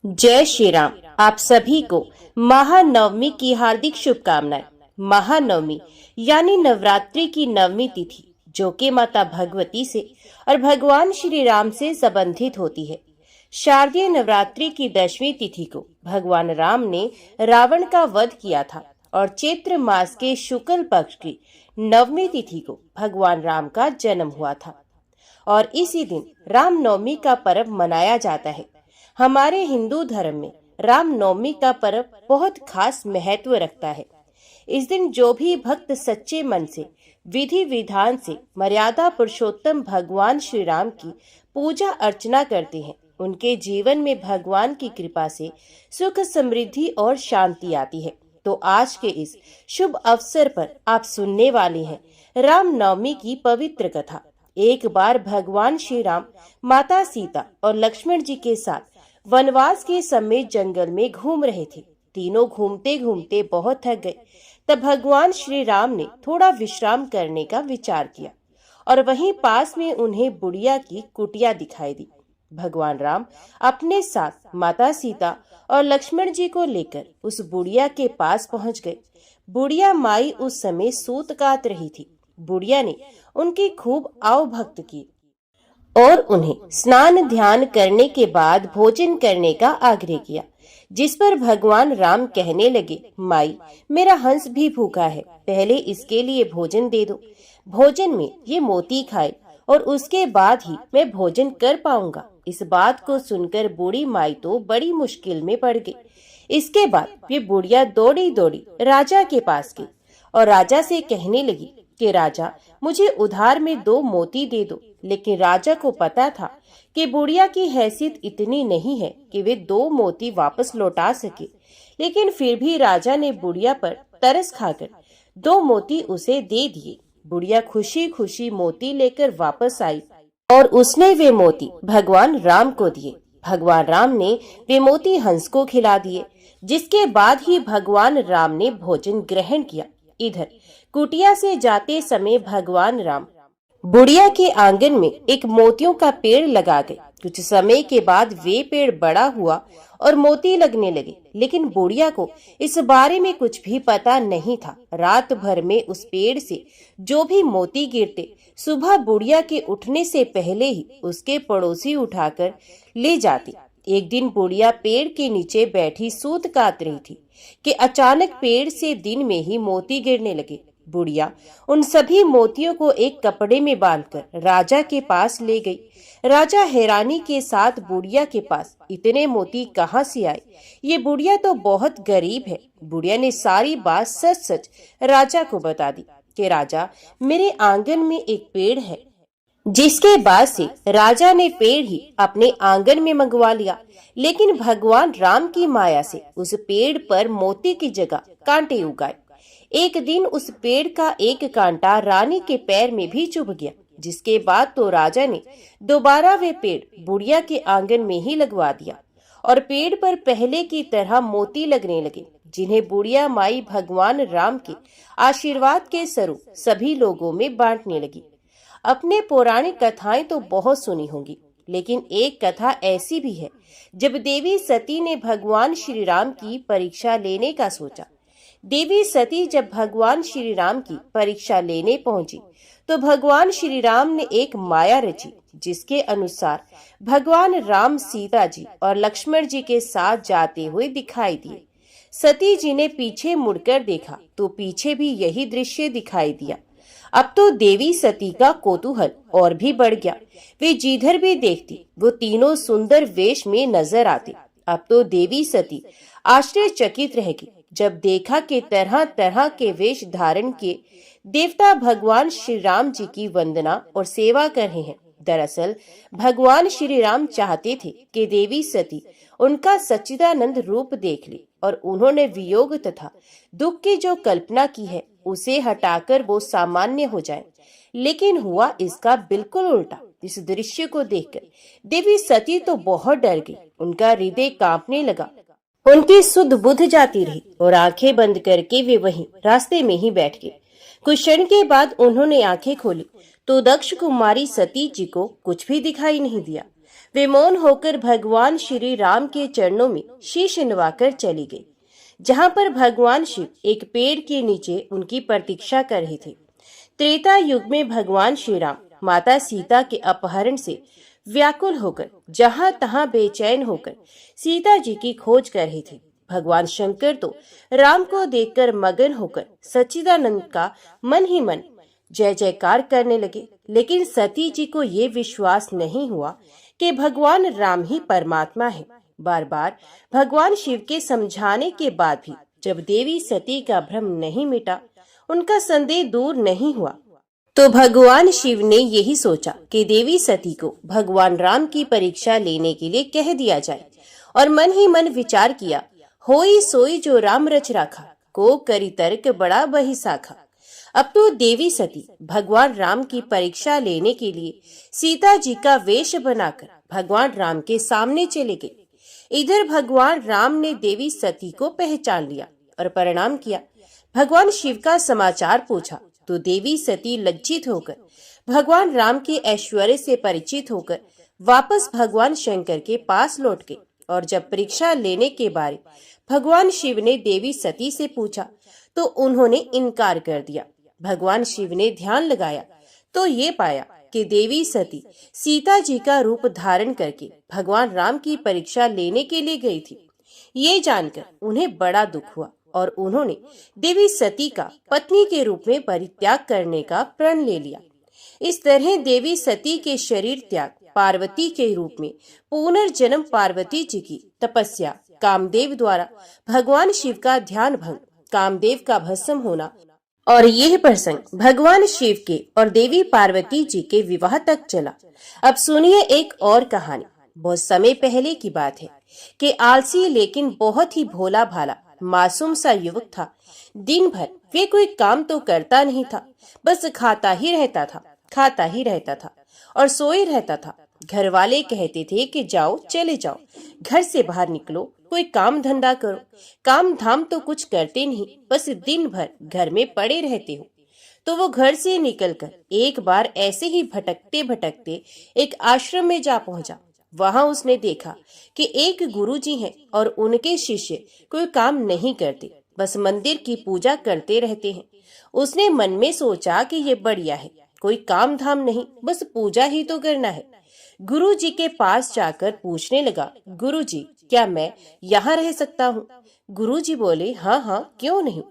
जय श्री राम। आप सभी को महानवमी की हार्दिक शुभकामनाएं। महानवमी यानी नवरात्रि की नवमी तिथि, जो कि माता भगवती से और भगवान श्री राम से संबंधित होती है। शारदीय नवरात्रि की 10वीं तिथि को भगवान राम ने रावण का वध किया था और चैत्र मास के शुक्ल पक्ष की नवमी तिथि को भगवान राम का जन्म हुआ था और इसी दिन रामनवमी का पर्व मनाया जाता है। हमारे हिंदू धर्म में रामनवमी का पर्व बहुत खास महत्व रखता है। इस दिन जो भी भक्त सच्चे मन से विधि विधान से मर्यादा पुरुषोत्तम भगवान श्री राम की पूजा अर्चना करते हैं, उनके जीवन में भगवान की कृपा से सुख समृद्धि और शांति आती है। तो आज के इस शुभ अवसर पर आप सुनने वाले हैं रामनवमी की पवित्र कथा। एक बार भगवान श्री राम माता सीता और लक्ष्मण जी के साथ वनवास के समय जंगल में घूम रहे थे। तीनों घूमते घूमते बहुत थक गए। तब भगवान श्री राम ने थोड़ा विश्राम करने का विचार किया और वहीं पास में उन्हें बुढ़िया की कुटिया दिखाई दी। भगवान राम अपने साथ माता सीता और लक्ष्मण जी को लेकर उस बुढ़िया के पास पहुंच गए। बुढ़िया माई उस समय सूत काट रही थी। बुढ़िया ने उनकी खूब आवभक्त की और उन्हें स्नान ध्यान करने के बाद भोजन करने का आग्रह किया, जिस पर भगवान राम कहने लगे, माई, मेरा हंस भी भूखा है, पहले इसके लिए भोजन दे दो। भोजन में ये मोती खाए और उसके बाद ही मैं भोजन कर पाऊंगा। इस बात को सुनकर बूढ़ी माई तो बड़ी मुश्किल में पड़ गई। इसके बाद वे बुढ़िया दौड़ी दौड़ी राजा के पास गई और राजा से कहने लगी कि राजा, मुझे उधार में 2 मोती दे दो। लेकिन राजा को पता था कि बुढ़िया की हैसियत इतनी नहीं है कि वे 2 मोती वापस लौटा सके। लेकिन फिर भी राजा ने बुढ़िया पर तरस खाकर 2 मोती उसे दे दिए। बुढ़िया खुशी खुशी मोती लेकर वापस आई और उसने वे मोती भगवान राम को दिए। भगवान राम ने वे मोती हंस को खिला दिए, जिसके बाद ही भगवान राम ने भोजन ग्रहण किया। इधर कुटिया से जाते समय भगवान राम बुढ़िया के आंगन में एक मोतियों का पेड़ लगा गए। कुछ समय के बाद वे पेड़ बड़ा हुआ और मोती लगने लगे, लेकिन बुढ़िया को इस बारे में कुछ भी पता नहीं था। रात भर में उस पेड़ से जो भी मोती गिरते, सुबह बुढ़िया के उठने से पहले ही उसके पड़ोसी उठाकर ले जाते। एक दिन बुढ़िया पेड़ के नीचे बैठी सूत काट रही थी कि अचानक पेड़ से दिन में ही मोती गिरने लगे। बुढ़िया उन सभी मोतियों को एक कपड़े में बांधकर राजा के पास ले गई। राजा हैरानी के साथ बुढ़िया के पास इतने मोती कहाँ से आए? ये बुढ़िया तो बहुत गरीब है। बुढ़िया ने सारी बात सच सच राजा को बता दी कि राजा, मेरे आंगन में एक पेड़ है। जिसके बाद से राजा ने पेड़ ही अपने आंगन में मंगवा लिया। लेकिन भगवान राम की माया से उस पेड़ पर मोती की जगह कांटे उगाए। एक दिन उस पेड़ का एक कांटा रानी के पैर में भी चुभ गया, जिसके बाद तो राजा ने दोबारा वे पेड़ बुढ़िया के आंगन में ही लगवा दिया और पेड़ पर पहले की तरह मोती लगने लगे, जिन्हें बुढ़िया माई भगवान राम के आशीर्वाद के स्वरूप सभी लोगों में बांटने लगी। अपने पौराणिक कथाएं तो बहुत सुनी होंगी, लेकिन एक कथा ऐसी भी है जब देवी सती ने भगवान श्री राम की परीक्षा लेने का सोचा। देवी सती जब भगवान श्री राम की परीक्षा लेने पहुंची तो भगवान श्री राम ने एक माया रची, जिसके अनुसार भगवान राम सीता जी और लक्ष्मण जी के साथ जाते हुए दिखाई दिए। सती जी ने पीछे मुड़कर देखा तो पीछे भी यही दृश्य दिखाई दिया। अब तो देवी सती का कौतूहल और भी बढ़ गया। वे जिधर भी देखती वो तीनों सुंदर वेश में नजर आते। अब तो देवी सती आश्चर्यचकित रह गई जब देखा कि तरह तरह के वेश धारण किए देवता भगवान श्री राम जी की वंदना और सेवा कर रहे हैं। दरअसल भगवान श्री राम चाहते थे कि देवी सती उनका सच्चिदानंद रूप देख ले और उन्होंने वियोग तथा दुख की जो कल्पना की है उसे हटाकर वो सामान्य हो जाए। लेकिन हुआ इसका बिल्कुल उल्टा। इस दृश्य को देखकर देवी सती तो बहुत डर गई। उनका हृदय कांपने लगा। उनकी सुध बुध जाती रही और आंखें बंद करके वे वहीं रास्ते में ही बैठ गए। कुछ क्षण के बाद उन्होंने आंखें खोली तो दक्ष कुमारी सती जी को कुछ भी दिखाई नहीं दिया। वे मौन होकर भगवान श्री राम के चरणों में शीश नवाकर चली गई, जहां पर भगवान शिव एक पेड़ के नीचे उनकी प्रतीक्षा कर रहे थे। त्रेता युग में भगवान श्री राम माता सीता के अपहरण से व्याकुल होकर जहां तहां बेचैन होकर सीता जी की खोज कर रहे थे। भगवान शंकर तो राम को देखकर मगन होकर सच्चिदानंद का मन ही मन जय जयकार करने लगे, लेकिन सती जी को ये विश्वास नहीं हुआ कि भगवान राम ही परमात्मा है। बार बार भगवान शिव के समझाने के बाद भी जब देवी सती का भ्रम नहीं मिटा, उनका संदेह दूर नहीं हुआ, तो भगवान शिव ने यही सोचा कि देवी सती को भगवान राम की परीक्षा लेने के लिए कह दिया जाए, और मन ही मन विचार किया, होई सोई जो राम रच राखा, को करी तर्क बड़ा बही साखा। अब तो देवी सती भगवान राम की परीक्षा लेने के लिए सीता जी का वेश बनाकर भगवान राम के सामने चले गए। इधर भगवान राम ने देवी सती को पहचान लिया और प्रणाम किया। भगवान शिव का समाचार पूछा तो देवी सती लज्जित होकर भगवान राम के ऐश्वर्य से परिचित होकर वापस भगवान शंकर के पास लौट गई। और जब परीक्षा लेने के बारे भगवान शिव ने देवी सती से पूछा तो उन्होंने इनकार कर दिया। भगवान शिव ने ध्यान लगाया तो ये पाया कि देवी सती सीता जी का रूप धारण करके भगवान राम की परीक्षा लेने के लिए गई थी। ये जानकर उन्हें बड़ा दुख हुआ और उन्होंने देवी सती का पत्नी के रूप में परित्याग करने का प्रण ले लिया। इस तरह देवी सती के शरीर त्याग पार्वती के रूप में पुनर्जन्म पार्वती जी की तपस्या, कामदेव द्वारा भगवान शिव का ध्यान भंग, कामदेव का भस्म होना और यह प्रसंग भगवान शिव के और देवी पार्वती जी के विवाह तक चला। अब सुनिए एक और कहानी। बहुत समय पहले की बात है कि आलसी लेकिन बहुत ही भोला भाला मासूम सा युवक था। दिन भर वे कोई काम तो करता नहीं था, बस खाता ही रहता था और सोए रहता था। घर वाले कहते थे कि जाओ, चले जाओ, घर से बाहर निकलो, कोई काम धंधा करो। काम धाम तो कुछ करते नहीं, बस दिन भर घर में पड़े रहते हो। तो वो घर से निकलकर एक बार ऐसे ही भटकते भटकते एक आश्रम में जा पहुंचा। वहां उसने देखा कि एक गुरुजी हैं और उनके शिष्य कोई काम नहीं करते, बस मंदिर की पूजा करते रहते हैं। उसने मन में सोचा कि ये बढ़िया है, कोई काम धाम नहीं, बस पूजा ही तो करना है। गुरुजी के पास जाकर पूछने लगा, गुरुजी क्या मैं यहाँ रह सकता हूँ? गुरुजी बोले, हाँ हाँ, क्यों नहीं,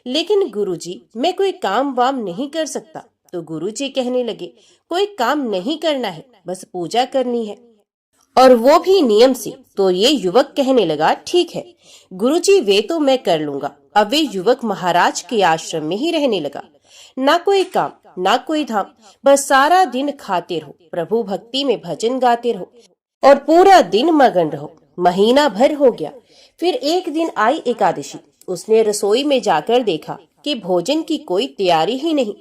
लेकिन गुरुजी मैं कोई काम वाम नहीं कर सकता। तो गुरुजी कहने लगे, कोई काम नहीं करना है, बस पूजा करनी है, और वो भी नियम से। तो ये युवक कहने लगा, ठीक है गुरुजी, वे तो मैं कर लूंगा। अब वे युवक महाराज के आश्रम में ही रहने लगा। ना कोई काम ना कोई धाम, बस सारा दिन खाते रहो, प्रभु भक्ति में भजन गाते रहो और पूरा दिन मगन रहो। महीना भर हो गया। फिर एक दिन आई एकादशी। उसने रसोई में जाकर देखा कि भोजन की कोई तैयारी ही नहीं।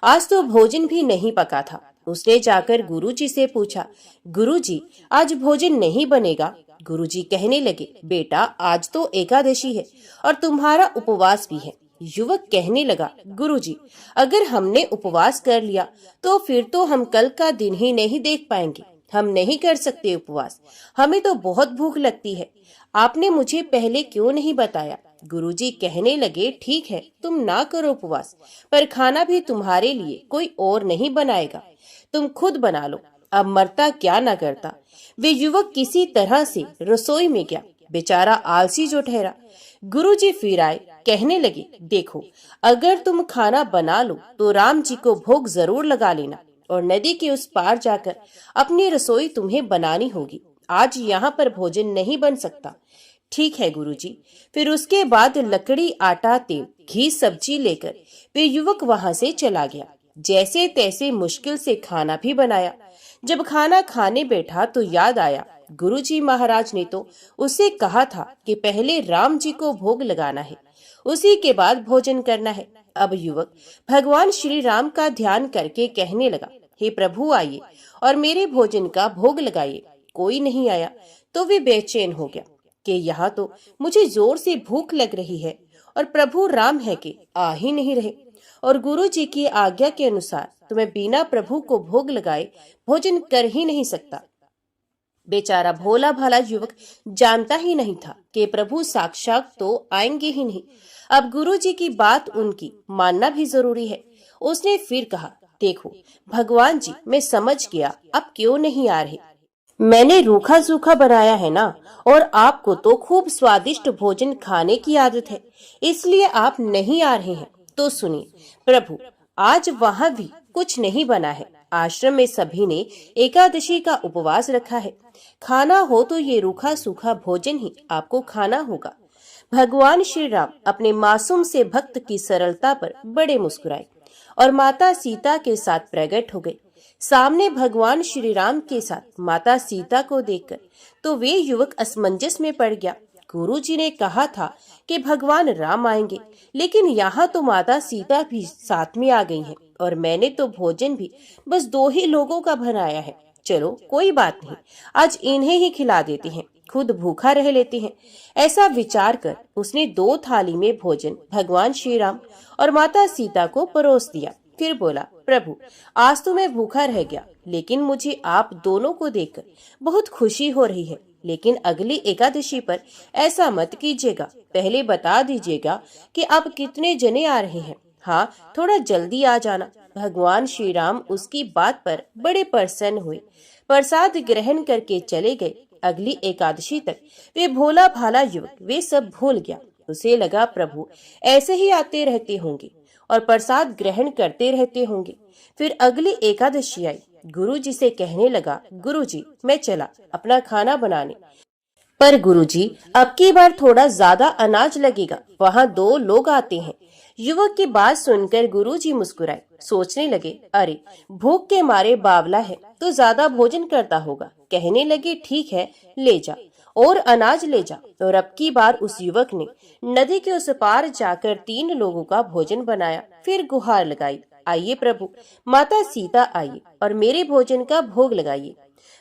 आज तो भोजन भी नहीं पका था। उसने जाकर गुरुजी से पूछा, गुरुजी आज भोजन नहीं बनेगा? गुरुजी कहने लगे, बेटा आज तो एकादशी है और तुम्हारा उपवास भी है। युवक कहने लगा, गुरुजी अगर हमने उपवास कर लिया तो फिर तो हम कल का दिन ही नहीं देख पाएंगे। हम नहीं कर सकते उपवास, हमें तो बहुत भूख लगती है। आपने मुझे पहले क्यों नहीं बताया? गुरुजी कहने लगे, ठीक है तुम ना करो उपवास, पर खाना भी तुम्हारे लिए कोई और नहीं बनाएगा, तुम खुद बना लो। अब मरता क्या ना करता। वे युवक किसी तरह से रसोई में गया, बेचारा आलसी जो ठहरा। गुरुजी फिर आए, कहने लगे, देखो अगर तुम खाना बना लो तो राम जी को भोग जरूर लगा लेना और नदी के उस पार जाकर अपनी रसोई तुम्हें बनानी होगी। आज यहाँ पर भोजन नहीं बन सकता। ठीक है गुरुजी। फिर उसके बाद लकड़ी, आटा, तेल, घी, सब्जी लेकर वे युवक वहां से चला गया। जैसे तैसे मुश्किल से खाना भी बनाया। जब खाना खाने बैठा तो याद आया, गुरुजी महाराज ने तो उसे कहा था कि पहले राम जी को भोग लगाना है, उसी के बाद भोजन करना है। अब युवक भगवान श्री राम का ध्यान करके कहने लगा, हे प्रभु आइए और मेरे भोजन का भोग लगाइए। कोई नहीं आया तो वे बेचैन हो गया कि यहाँ तो मुझे जोर से भूख लग रही है और प्रभु राम है कि आ ही नहीं रहे, और गुरु जी की आज्ञा के अनुसार तो मैं बिना प्रभु को भोग लगाए भोजन कर ही नहीं सकता। बेचारा भोला भाला युवक जानता ही नहीं था कि प्रभु साक्षात तो आएंगे ही नहीं। अब गुरुजी की बात उनकी मानना भी जरूरी है। उसने फिर कहा, देखो भगवान जी, मैं समझ गया, अब क्यों नहीं आ रहे। मैंने रूखा सूखा बनाया है ना, और आपको तो खूब स्वादिष्ट भोजन खाने की आदत है, इसलिए आप नहीं आ रहे हैं। तो सुनिए प्रभु, आज वहाँ भी कुछ नहीं बना है। आश्रम में सभी ने एकादशी का उपवास रखा है। खाना हो तो ये रूखा सूखा भोजन ही आपको खाना होगा। भगवान श्री राम अपने मासूम से भक्त की सरलता पर बड़े मुस्कुराए और माता सीता के साथ प्रकट हो गए। सामने भगवान श्री राम के साथ माता सीता को देखकर तो वे युवक असमंजस में पड़ गया। गुरुजी ने कहा था कि भगवान राम आएंगे, लेकिन यहाँ तो माता सीता भी साथ में आ गई हैं, और मैंने तो भोजन भी बस 2 ही लोगों का बनाया है। चलो कोई बात नहीं, आज इन्हें ही खिला देते हैं, खुद भूखा रह लेते हैं। ऐसा विचार कर उसने 2 थाली में भोजन भगवान श्री राम और माता सीता को परोस दिया। फिर बोला, प्रभु आज तो मैं भूखा रह गया, लेकिन मुझे आप दोनों को देखकर बहुत खुशी हो रही है। लेकिन अगली एकादशी पर ऐसा मत कीजिएगा, पहले बता दीजिएगा कि आप कितने जने आ रहे हैं। हाँ, थोड़ा जल्दी आ जाना। भगवान श्री राम उसकी बात पर बड़े प्रसन्न हुए, प्रसाद ग्रहण करके चले गए। अगली एकादशी तक वे भोला भाला युवक वे सब भूल गया। उसे लगा प्रभु ऐसे ही आते रहते होंगे और प्रसाद ग्रहण करते रहते होंगे। फिर अगली एकादशी आई। गुरुजी से कहने लगा, गुरुजी मैं चला अपना खाना बनाने। पर गुरुजी अब की बार थोड़ा ज्यादा अनाज लगेगा, वहाँ 2 लोग आते हैं। युवक की बात सुनकर गुरुजी मुस्कुराए, सोचने लगे, अरे भूख के मारे बावला है तो ज्यादा भोजन करता होगा। कहने लगे, ठीक है ले जा और अनाज ले जा। और अब की बार उस युवक ने नदी के उस पार जाकर 3 लोगों का भोजन बनाया। फिर गुहार लगाई, आइए प्रभु, माता सीता आइए और मेरे भोजन का भोग लगाइए।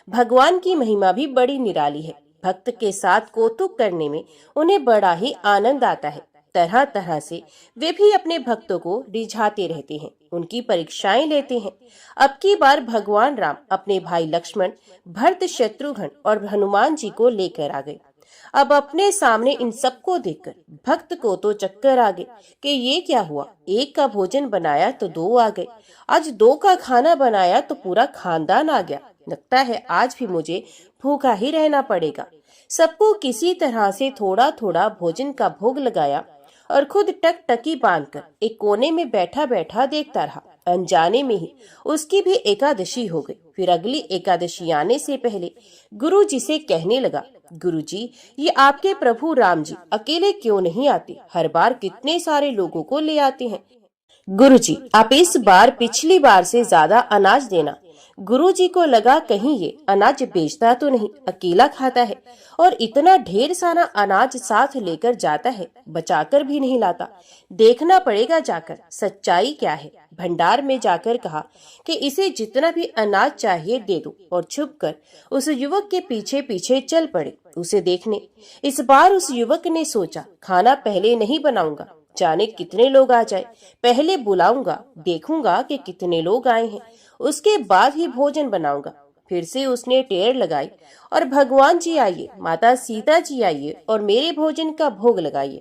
भगवान की महिमा भी बड़ी निराली है। भक्त के साथ कौतुक करने में उन्हें बड़ा ही आनंद आता है। तरह तरह से वे भी अपने भक्तों को रिझाते रहते हैं, उनकी परीक्षाएं लेते हैं। अब की बार भगवान राम अपने भाई लक्ष्मण, भरत, शत्रुघ्न और हनुमान जी को लेकर आ गए। अब अपने सामने इन सबको देखकर भक्त को तो चक्कर आ गए कि ये क्या हुआ, एक का भोजन बनाया तो 2 आ गए, आज 2 का खाना बनाया तो पूरा खानदान आ गया। लगता है आज भी मुझे भूखा ही रहना पड़ेगा। सबको किसी तरह से थोड़ा थोड़ा भोजन का भोग लगाया और खुद टकटकी बांधकर एक कोने में बैठा बैठा देखता रहा। अनजाने में ही उसकी भी एकादशी हो गई। फिर अगली एकादशी आने से पहले गुरुजी से कहने लगा, गुरुजी ये आपके प्रभु राम जी अकेले क्यों नहीं आते, हर बार कितने सारे लोगों को ले आते हैं। गुरुजी आप इस बार पिछली बार से ज्यादा अनाज देना। गुरुजी को लगा कहीं ये अनाज बेचता तो नहीं, अकेला खाता है और इतना ढेर सारा अनाज साथ लेकर जाता है, बचाकर भी नहीं लाता। देखना पड़ेगा जाकर सच्चाई क्या है। भंडार में जाकर कहा कि इसे जितना भी अनाज चाहिए दे दो और छुपकर उस युवक के पीछे पीछे चल पड़े उसे देखने। इस बार उस युवक ने सोचा, खाना पहले नहीं बनाऊंगा, जाने कितने लोग आ जाए, पहले बुलाऊंगा, देखूंगा कि कितने लोग आए हैं, उसके बाद ही भोजन बनाऊंगा। फिर से उसने टेर लगाई और भगवान जी आइए, माता सीता जी आइए और मेरे भोजन का भोग लगाइए।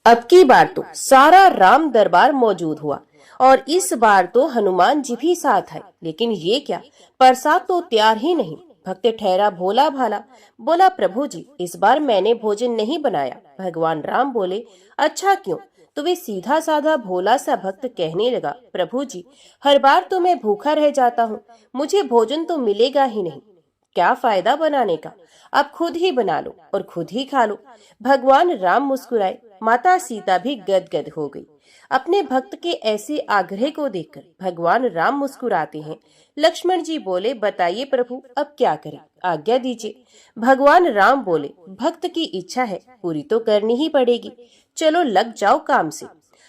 अब की बार तो सारा राम दरबार मौजूद हुआ और इस बार तो हनुमान जी भी साथ आए। लेकिन ये क्या, प्रसाद तो तैयार ही नहीं। भक्त ठहरा भोला भाला, बोला, प्रभु जी इस बार मैंने भोजन नहीं बनाया। भगवान राम बोले, अच्छा क्यों? तो वे सीधा साधा भोला सा भक्त कहने लगा, प्रभु जी हर बार तो मैं भूखा रह जाता हूँ, मुझे भोजन तो मिलेगा ही नहीं, क्या फायदा बनाने का, आप खुद ही बना लो और खुद ही खा लो। भगवान राम मुस्कुराए, माता सीता भी गदगद हो गई। अपने भक्त के ऐसे आग्रह को देखकर भगवान राम मुस्कुराते हैं। लक्ष्मण जी बोले, बताइए प्रभु अब क्या करें, आज्ञा दीजिए। भगवान राम बोले, भक्त की इच्छा है पूरी तो करनी ही पड़ेगी, चलो लग जाओ काम से।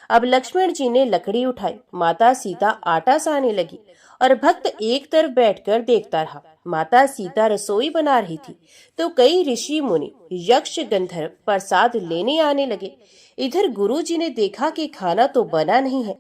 अब लक्ष्मण जी ने लकड़ी उठाई, माता सीता आटा सानने लगी और भक्त एक तरफ बैठकर देखता रहा। माता सीता रसोई बना रही थी तो कई ऋषि मुनि, यक्ष, गंधर्व प्रसाद लेने आने लगे। इधर गुरुजी ने देखा कि खाना तो बना नहीं है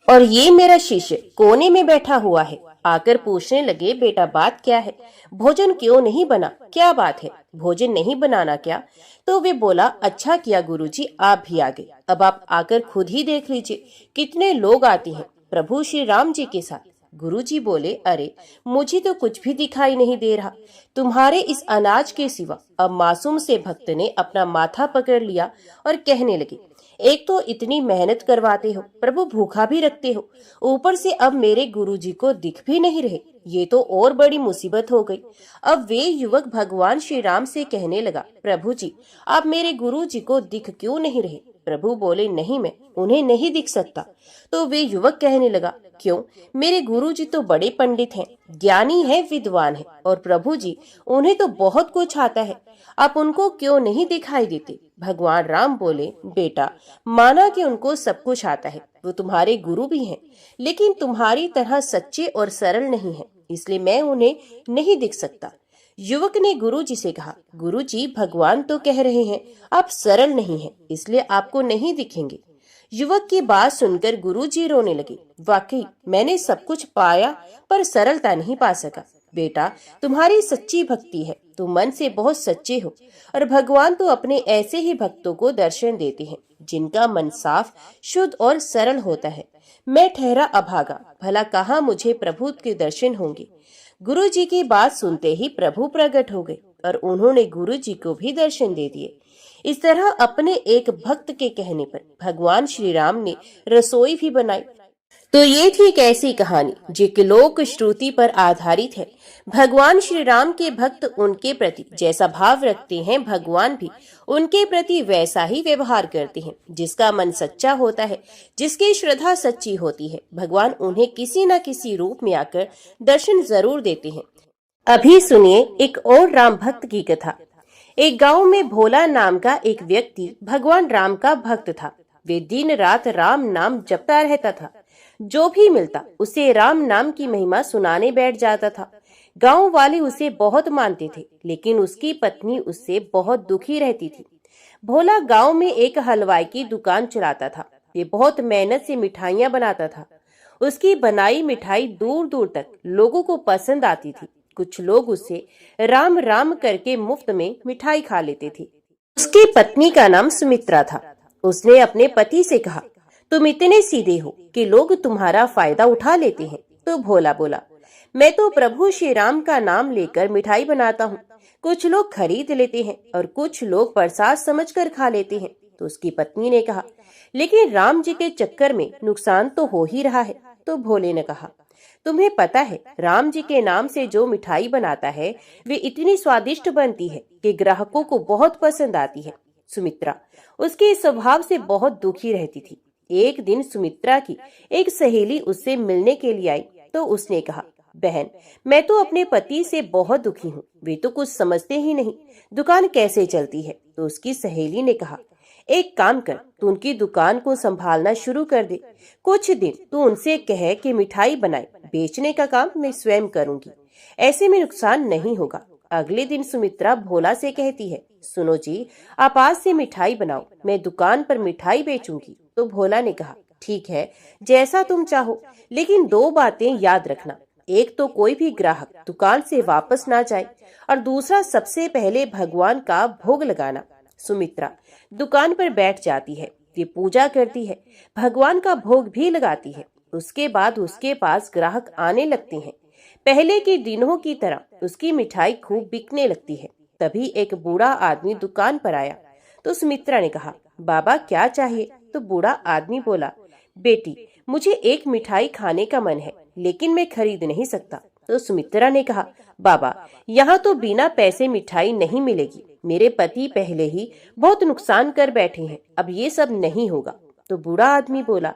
और ये मेरा शिष्य कोने में बैठा हुआ है। आकर पूछने लगे, बेटा बात क्या है, भोजन क्यों नहीं बना, क्या बात है, भोजन नहीं बनाना क्या? तो वे बोला, अच्छा किया गुरुजी आप भी आ गए, अब आप आकर खुद ही देख लीजिए कितने लोग आते हैं प्रभु श्री राम जी के साथ। गुरुजी बोले, अरे मुझे तो कुछ भी दिखाई नहीं दे रहा, तुम्हारे इस अनाज के सिवा। अब मासूम से भक्त ने अपना माथा पकड़ लिया और कहने लगे, एक तो इतनी मेहनत करवाते हो, प्रभु भूखा भी रखते हो, ऊपर से अब मेरे गुरुजी को दिख भी नहीं रहे, ये तो और बड़ी मुसीबत हो गई। अब वे युवक भगवान श्री राम से कहने लगा, प्रभु जी आप मेरे गुरुजी को दिख क्यों नहीं रहे? प्रभु बोले, नहीं मैं उन्हें नहीं दिख सकता। तो वे युवक कहने लगा, क्यों? मेरे गुरुजी तो बड़े पंडित हैं, ज्ञानी हैं, विद्वान हैं, और प्रभु जी उन्हें तो बहुत कुछ आता है, आप उनको क्यों नहीं दिखाई देते? भगवान राम बोले, बेटा माना कि उनको सब कुछ आता है, वो तुम्हारे गुरु भी हैं, लेकिन तुम्हारी तरह सच्चे और सरल नहीं है, इसलिए मैं उन्हें नहीं दिख सकता। युवक ने गुरुजी से कहा, गुरुजी भगवान तो कह रहे हैं आप सरल नहीं हैं, इसलिए आपको नहीं दिखेंगे। युवक की बात सुनकर गुरुजी रोने लगे, वाकई मैंने सब कुछ पाया पर सरलता नहीं पा सका। बेटा तुम्हारी सच्ची भक्ति है, तुम मन से बहुत सच्चे हो, और भगवान तो अपने ऐसे ही भक्तों को दर्शन देते हैं जिनका मन साफ, शुद्ध और सरल होता है। मैं ठहरा अभागा, भला कहाँ मुझे प्रभु के दर्शन होंगे। गुरु जी की बात सुनते ही प्रभु प्रकट हो गए और उन्होंने गुरु जी को भी दर्शन दे दिए। इस तरह अपने एक भक्त के कहने पर भगवान श्री राम ने रसोई भी बनाई। तो ये थी एक ऐसी कहानी जो कि लोक श्रुति पर आधारित है। भगवान श्री राम के भक्त उनके प्रति जैसा भाव रखते हैं, भगवान भी उनके प्रति वैसा ही व्यवहार करते हैं। जिसका मन सच्चा होता है, जिसकी श्रद्धा सच्ची होती है, भगवान उन्हें किसी न किसी रूप में आकर दर्शन जरूर देते हैं। अभी सुनिए एक और राम भक्त की कथा। एक गांव में भोला नाम का एक व्यक्ति भगवान राम का भक्त था। वे दिन रात राम नाम जपता रहता था। जो भी मिलता उसे राम नाम की महिमा सुनाने बैठ जाता था। गांव वाले उसे बहुत मानते थे, लेकिन उसकी पत्नी उससे बहुत दुखी रहती थी। भोला गांव में एक हलवाई की दुकान चलाता था। वे बहुत मेहनत से मिठाइयां बनाता था। उसकी बनाई मिठाई दूर दूर तक लोगों को पसंद आती थी। कुछ लोग उससे राम राम करके मुफ्त में मिठाई खा लेते थे। उसकी पत्नी का नाम सुमित्रा था। उसने अपने पति से कहा, तुम इतने सीधे हो कि लोग तुम्हारा फायदा उठा लेते हैं। तो भोला बोला, मैं तो प्रभु श्री राम का नाम लेकर मिठाई बनाता हूँ। कुछ लोग खरीद लेते हैं और कुछ लोग प्रसाद समझकर खा लेते हैं। तो उसकी पत्नी ने कहा, लेकिन राम जी के चक्कर में नुकसान तो हो ही रहा है। तो भोले ने कहा, तुम्हें पता है राम जी के नाम से जो मिठाई बनाता है वे इतनी स्वादिष्ट बनती है कि ग्राहकों को बहुत पसंद आती है। सुमित्रा उसके स्वभाव से बहुत दुखी रहती थी। एक दिन सुमित्रा की एक सहेली उससे मिलने के लिए आई। तो उसने कहा, बहन मैं तो अपने पति से बहुत दुखी हूँ, वे तो कुछ समझते ही नहीं, दुकान कैसे चलती है। तो उसकी सहेली ने कहा, एक काम कर, तू उनकी दुकान को संभालना शुरू कर दे। कुछ दिन तू उनसे कहे कि मिठाई बनाए, बेचने का काम मैं स्वयं करूंगी, ऐसे में नुकसान नहीं होगा। अगले दिन सुमित्रा भोला से कहती है, सुनो जी आप आज से मिठाई बनाओ, मैं दुकान पर मिठाई बेचूंगी। तो भोला ने कहा, ठीक है जैसा तुम चाहो, लेकिन दो बातें याद रखना। एक तो कोई भी ग्राहक दुकान से वापस ना जाए, और दूसरा सबसे पहले भगवान का भोग लगाना। सुमित्रा दुकान पर बैठ जाती है, ये पूजा करती है, भगवान का भोग भी लगाती है। उसके बाद उसके पास ग्राहक आने लगते हैं। पहले के दिनों की तरह उसकी मिठाई खूब बिकने लगती है। तभी एक बूढ़ा आदमी दुकान पर आया। तो सुमित्रा ने कहा, बाबा क्या चाहिए? तो बूढ़ा आदमी बोला, बेटी मुझे एक मिठाई खाने का मन है, लेकिन मैं खरीद नहीं सकता। तो सुमित्रा ने कहा, बाबा यहाँ तो बिना पैसे मिठाई नहीं मिलेगी, मेरे पति पहले ही बहुत नुकसान कर बैठे हैं, अब ये सब नहीं होगा। तो बूढ़ा आदमी बोला,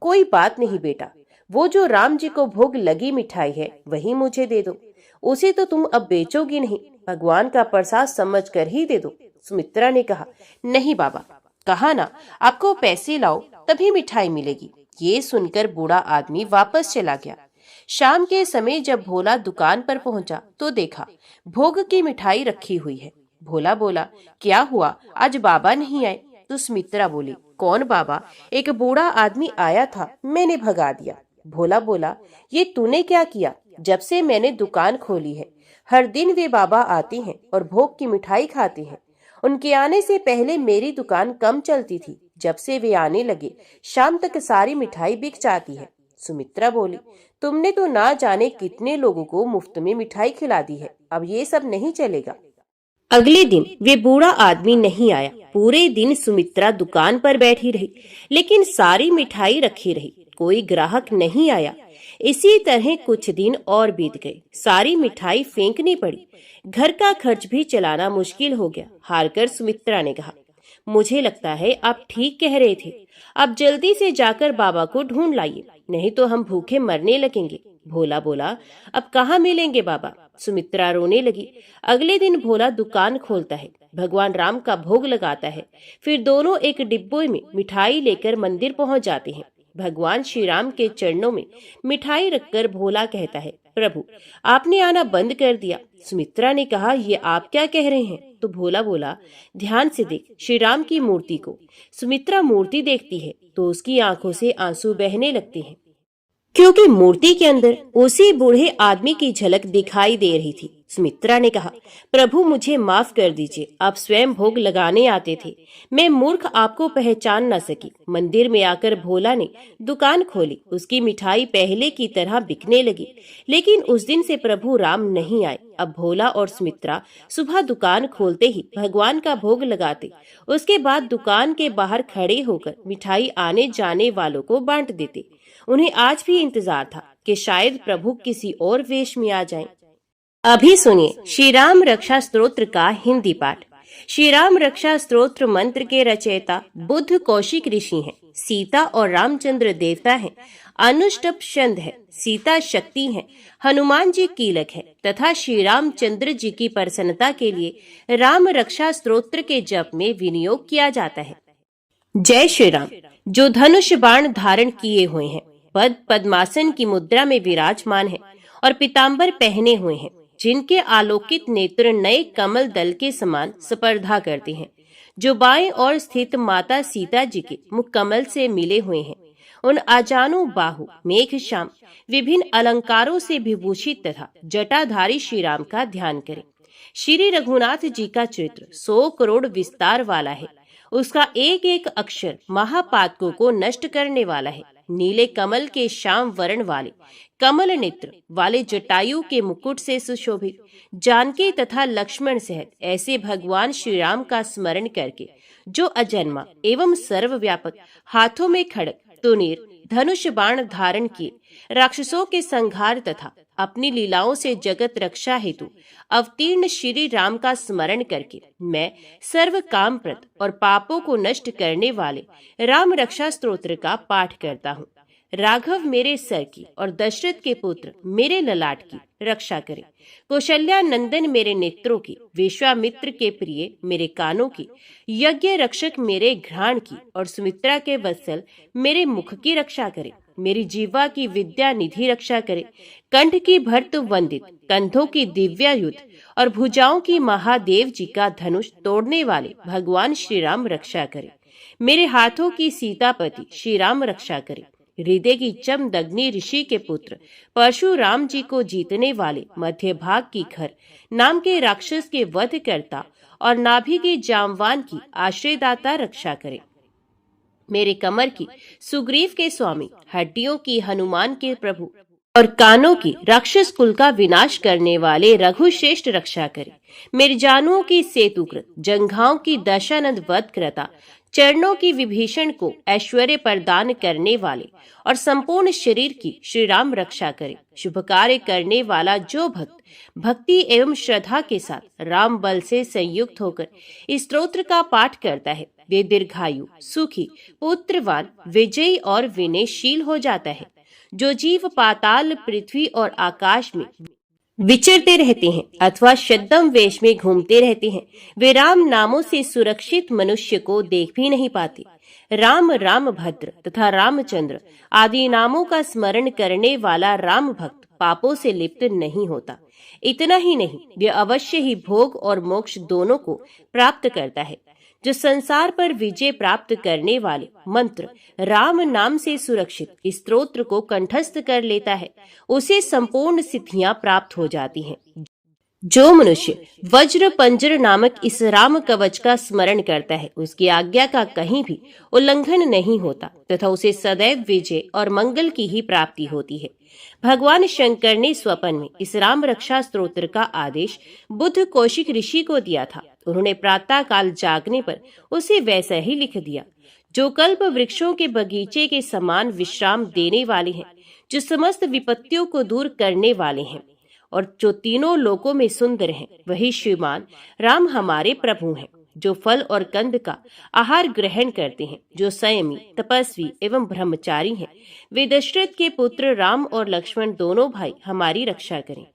कोई बात नहीं बेटा, वो जो राम जी को भोग लगी मिठाई है वही मुझे दे दो, उसे तो तुम अब बेचोगी नहीं, भगवान का प्रसाद समझ कर ही दे दो। सुमित्रा ने कहा, नहीं बाबा, कहा ना आपको पैसे लाओ तभी मिठाई मिलेगी। ये सुनकर बूढ़ा आदमी वापस चला गया। शाम के समय जब भोला दुकान पर पहुंचा तो देखा भोग की मिठाई रखी हुई है। भोला बोला, क्या हुआ, आज बाबा नहीं आए? तो सुमित्रा बोली, कौन बाबा? एक बूढ़ा आदमी आया था, मैंने भगा दिया। भोला बोला, ये तूने क्या किया? जब से मैंने दुकान खोली है हर दिन वे बाबा आते हैं और भोग की मिठाई खाते हैं। उनके आने से पहले मेरी दुकान कम चलती थी, जब से वे आने लगे शाम तक सारी मिठाई बिक जाती है। सुमित्रा बोली, तुमने तो ना जाने कितने लोगों को मुफ्त में मिठाई खिला दी है, अब ये सब नहीं चलेगा। अगले दिन वे बूढ़ा आदमी नहीं आया। पूरे दिन सुमित्रा दुकान पर बैठी रही, लेकिन सारी मिठाई रखी रही, कोई ग्राहक नहीं आया। इसी तरह कुछ दिन और बीत गए, सारी मिठाई फेंकनी पड़ी, घर का खर्च भी चलाना मुश्किल हो गया। हारकर सुमित्रा ने कहा, मुझे लगता है आप ठीक कह रहे थे, अब जल्दी से जाकर बाबा को ढूंढ लाइए, नहीं तो हम भूखे मरने लगेंगे। भोला बोला, अब कहाँ मिलेंगे बाबा? सुमित्रा रोने लगी। अगले दिन भोला दुकान खोलता है, भगवान राम का भोग लगाता है, फिर दोनों एक डिब्बे में मिठाई लेकर मंदिर पहुंच जाते हैं। भगवान श्री राम के चरणों में मिठाई रखकर भोला कहता है, प्रभु आपने आना बंद कर दिया। सुमित्रा ने कहा, ये आप क्या कह रहे हैं? तो भोला बोला, ध्यान से देख श्री राम की मूर्ति को। सुमित्रा मूर्ति देखती है तो उसकी आंखों से आंसू बहने लगते हैं, क्योंकि मूर्ति के अंदर उसी बूढ़े आदमी की झलक दिखाई दे रही थी। सुमित्रा ने कहा, प्रभु मुझे माफ कर दीजिए, आप स्वयं भोग लगाने आते थे, मैं मूर्ख आपको पहचान न सकी। मंदिर में आकर भोला ने दुकान खोली, उसकी मिठाई पहले की तरह बिकने लगी, लेकिन उस दिन से प्रभु राम नहीं आए। अब भोला और सुमित्रा सुबह दुकान खोलते ही भगवान का भोग लगाते, उसके बाद दुकान के बाहर खड़े होकर मिठाई आने जाने वालों को बांट देते। उन्हें आज भी इंतजार था कि शायद प्रभु किसी और वेश में आ जाएं। अभी सुनिए श्री राम रक्षा स्तोत्र का हिंदी पाठ। श्री राम रक्षा स्तोत्र मंत्र के रचयिता बुद्ध कौशिक ऋषि हैं। सीता और रामचंद्र देवता हैं, अनुष्टुप छंद है, सीता शक्ति है, हनुमान जी कीलक है तथा श्री रामचंद्र जी की प्रसन्नता के लिए राम रक्षा स्तोत्र के जप में विनियोग किया जाता है। जय श्री राम। जो धनुष बाण धारण किए हुए हैं, पद पद्मासन की मुद्रा में विराजमान है और पीताम्बर पहने हुए हैं, जिनके आलोकित नेत्र नए कमल दल के समान स्पर्धा करते हैं, जो बाएं ओर स्थित माता सीता जी के मुख कमल से मिले हुए हैं, उन अजानु बाहु मेघ श्याम विभिन्न अलंकारों से विभूषित तथा जटाधारी श्री राम का ध्यान करें। श्री रघुनाथ जी का चरित्र 100 करोड़ विस्तार वाला है, उसका एक एक अक्षर महापातकों को नष्ट करने वाला है। नीले कमल के श्याम वर्ण वाले कमल नेत्र वाले जटायु के मुकुट से सुशोभित जानकी तथा लक्ष्मण सहित ऐसे भगवान श्री राम का स्मरण करके जो अजन्मा एवं सर्वव्यापक, हाथों में खड़ग तुनीर धनुष बाण धारण किए राक्षसों के संहार तथा अपनी लीलाओं से जगत रक्षा हेतु अवतीर्ण श्री राम का स्मरण करके मैं सर्व कामप्रद और पापों को नष्ट करने वाले राम रक्षा स्तोत्र का पाठ करता हूँ। राघव मेरे सर की और दशरथ के पुत्र मेरे ललाट की रक्षा करे। कौशल्या नंदन मेरे नेत्रों की, विश्वामित्र के प्रिय मेरे कानों की, यज्ञ रक्षक मेरे घ्राण की और सुमित्रा के वत्सल मेरे मुख की रक्षा करे। मेरी जीवा की विद्या निधि रक्षा करे। कंठ की भर्त वंदित, कंधों की दिव्यायुध और भुजाओं की महादेव जी का धनुष तोड़ने वाले भगवान श्री राम रक्षा करे। मेरे हाथों की सीतापति श्री राम रक्षा करे। हृदय की चमदग्नि ऋषि के पुत्र परशुराम जी को जीतने वाले मध्य भाग की खर नाम के राक्षस के वध करता और नाभि की जामवान की आश्रयदाता रक्षा करे। मेरे कमर की सुग्रीव के स्वामी, हड्डियों की हनुमान के प्रभु और कानों की राक्षस कुल का विनाश करने वाले रघुश्रेष्ठ रक्षा करे। मेरी जानुओं की सेतुकृत, जंघाओं की दशानंद वध करता, चरणों की विभीषण को ऐश्वर्य प्रदान करने वाले और संपूर्ण शरीर की श्री राम रक्षा करे। शुभ कार्य करने वाला जो भक्त भक्ति एवं श्रद्धा के साथ राम बल से संयुक्त होकर इस स्तोत्र का पाठ करता है, वे दीर्घायु, सुखी, पुत्रवान, विजयी और विनयशील हो जाता है। जो जीव पाताल, पृथ्वी और आकाश में विचरते रहते हैं अथवा शद्दम वेश में घूमते रहते हैं, वे राम नामों से सुरक्षित मनुष्य को देख भी नहीं पाते। राम, राम भद्र तथा रामचंद्र आदि नामों का स्मरण करने वाला राम भक्त पापों से लिप्त नहीं होता। इतना ही नहीं, वे अवश्य ही भोग और मोक्ष दोनों को प्राप्त करता है। जो संसार पर विजय प्राप्त करने वाले मंत्र राम नाम से सुरक्षित इस स्तोत्र को कंठस्थ कर लेता है, उसे संपूर्ण सिद्धियां प्राप्त हो जाती हैं। जो मनुष्य वज्र पंजर नामक इस राम कवच का स्मरण करता है, उसकी आज्ञा का कहीं भी उल्लंघन नहीं होता तथा उसे सदैव विजय और मंगल की ही प्राप्ति होती है। भगवान शंकर ने स्वप्न में इस राम रक्षा स्तोत्र का आदेश बुद्ध कौशिक ऋषि को दिया था। उन्होंने प्रातः काल जागने पर उसे वैसा ही लिख दिया, जो कल्प वृक्षों के बगीचे के समान विश्राम देने वाले हैं, जो समस्त विपत्तियों को दूर करने वाले हैं और जो तीनों लोकों में सुंदर हैं, वही श्रीमान राम हमारे प्रभु हैं, जो फल और कंद का आहार ग्रहण करते हैं, जो संयमी, तपस्वी एवं ब्रह्मचारी हैं। वे दशरथ के पुत्र राम और लक्ष्मण दोनों भाई हमारी रक्षा करें।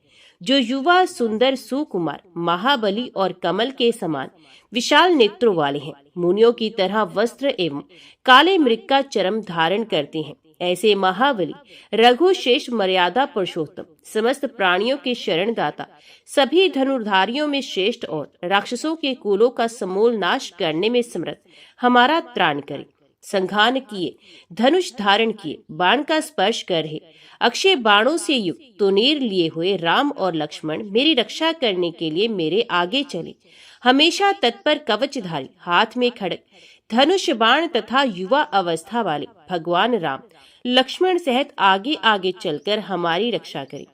जो युवा, सुंदर, सुकुमार, महाबली और कमल के समान विशाल नेत्रों वाले हैं, मुनियों की तरह वस्त्र एवं काले मृग का चर्म धारण करते हैं, ऐसे महाबली रघुश्रेष्ठ मर्यादा पुरुषोत्तम, समस्त प्राणियों के शरणदाता, सभी धनुर्धारियों में श्रेष्ठ और राक्षसों के कुलों का समूल नाश करने में समर्थ हमारा त्राण करे। संघान किए, धनुष धारण किए, बाण का स्पर्श कर रहे, अक्षय बाणों से युक्त तुनीर लिए हुए राम और लक्ष्मण मेरी रक्षा करने के लिए मेरे आगे चले। हमेशा तत्पर कवचधारी, हाथ में खड़ग, धनुष बाण तथा युवा अवस्था वाले भगवान राम लक्ष्मण सहित आगे आगे चलकर हमारी रक्षा करें।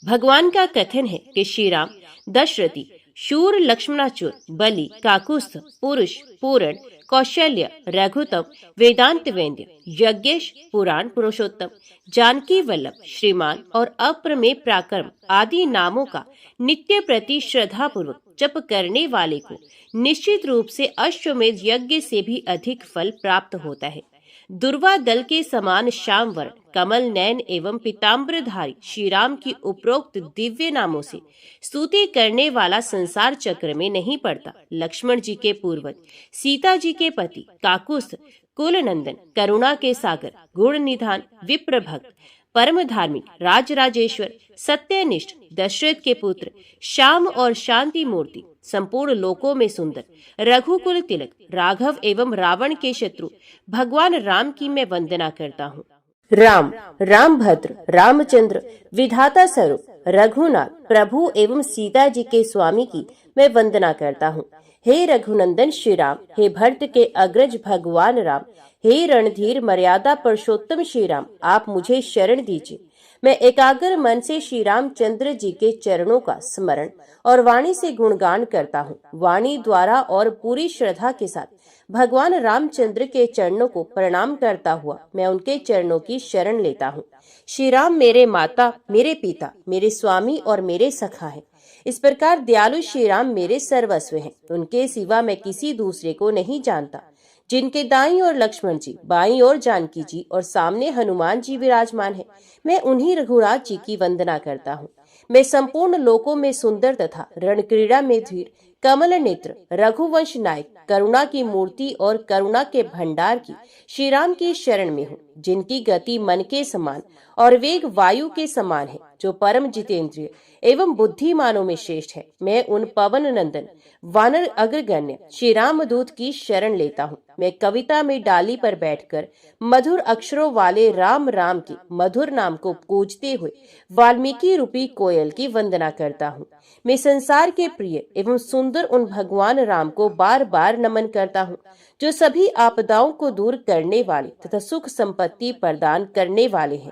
भगवान का कथन है कि श्री राम दशरथी, शूर, लक्ष्मणाचुर, बलि, काकुस्थ, पुरुष, पूरण, कौशल्य, रघुतम, वेदांत वेद्य, यज्ञेश, पुराण पुरुषोत्तम, जानकी वल्लभ, श्रीमान और अप्रमेय पराक्रम आदि नामों का नित्य प्रति श्रद्धा पूर्वक जप करने वाले को निश्चित रूप से अश्वमेध यज्ञ से भी अधिक फल प्राप्त होता है। दुर्वा दल के समान श्याम वर्ण, कमल नयन एवं पीताम्बरधारी श्री राम की उपरोक्त दिव्य नामों से स्तुति करने वाला संसार चक्र में नहीं पड़ता। लक्ष्मण जी के पूर्वज, सीता जी के पति, काकुस्थ, कुलनंदन, करुणा के सागर, गुण निधान, विप्र भक्त, परम धार्मिक, राजराजेश्वर, सत्यनिष्ठ, दशरथ के पुत्र, श्याम और शांति मूर्ति, संपूर्ण लोकों में सुंदर, रघुकुल तिलक, राघव एवं रावण के शत्रु भगवान राम की मैं वंदना करता हूँ। राम, रामभद्र, रामचंद्र, विधाता स्वरूप रघुनाथ, प्रभु एवं सीता जी के स्वामी की मैं वंदना करता हूँ। हे रघुनंदन श्री राम, हे भरत के अग्रज भगवान राम, हे रणधीर मर्यादा पुरुषोत्तम श्री राम, आप मुझे शरण दीजिए। मैं एकाग्र मन से श्री रामचंद्र जी के चरणों का स्मरण और वाणी से गुणगान करता हूँ। वाणी द्वारा और पूरी श्रद्धा के साथ भगवान रामचंद्र के चरणों को प्रणाम करता हुआ मैं उनके चरणों की शरण लेता हूँ। श्री राम मेरे माता, मेरे पिता, मेरे स्वामी और मेरे सखा है। इस प्रकार दयालु श्री राम मेरे सर्वस्व हैं। उनके सिवा मैं किसी दूसरे को नहीं जानता। जिनके दाईं ओर लक्ष्मण जी, बाईं ओर जानकी जी और सामने हनुमान जी विराजमान हैं, मैं उन्हीं रघुराज जी की वंदना करता हूँ। मैं संपूर्ण लोकों में सुंदर तथा रणक्रीड़ा में धीर, कमल नेत्र, रघुवंश नायक, करुणा की मूर्ति और करुणा के भंडार की श्री राम की शरण में हूँ। जिनकी गति मन के समान और वेग वायु के समान है, जो परम जितेंद्रिय एवं बुद्धिमानों में श्रेष्ठ है, मैं उन पवन नंदन वानर अग्रगण्य श्री राम दूत की शरण लेता हूँ। मैं कविता में डाली पर बैठकर मधुर अक्षरों वाले राम राम के मधुर नाम को पूजते हुए वाल्मीकि रूपी कोयल की वंदना करता हूँ। मैं संसार के प्रिय एवं सुंदर उन भगवान राम को बार बार नमन करता हूँ, जो सभी आपदाओं को दूर करने वाले तथा सुख संपत्ति प्रदान करने वाले हैं।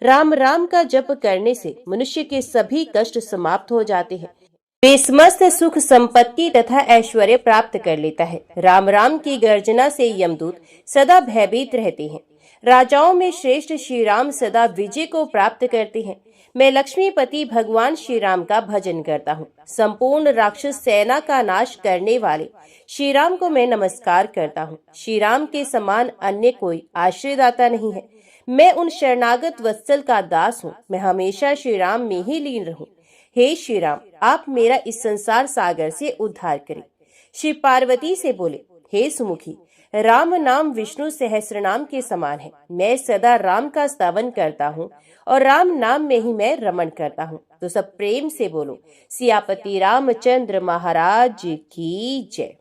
राम राम का जप करने से मनुष्य के सभी कष्ट समाप्त हो जाते हैं। वे समस्त सुख संपत्ति तथा ऐश्वर्य प्राप्त कर लेता है। राम राम की गर्जना से यमदूत सदा भयभीत रहते हैं। राजाओं में श्रेष्ठ श्री राम सदा विजय को प्राप्त करते हैं। मैं लक्ष्मीपति भगवान श्री राम का भजन करता हूँ। संपूर्ण राक्षस सेना का नाश करने वाले श्री राम को मैं नमस्कार करता हूँ। श्री राम के समान अन्य कोई आश्रयदाता नहीं है। मैं उन शरणागत वत्सल का दास हूँ। मैं हमेशा श्री राम में ही लीन रहूं। हे श्री राम, आप मेरा इस संसार सागर से उद्धार करें। श्री पार्वती से बोले, हे सुमुखी, राम नाम विष्णु सहस्र नाम के समान है। मैं सदा राम का स्तवन करता हूँ और राम नाम में ही मैं रमण करता हूँ। तो सब प्रेम से बोलो, सियापति रामचंद्र महाराज की जय।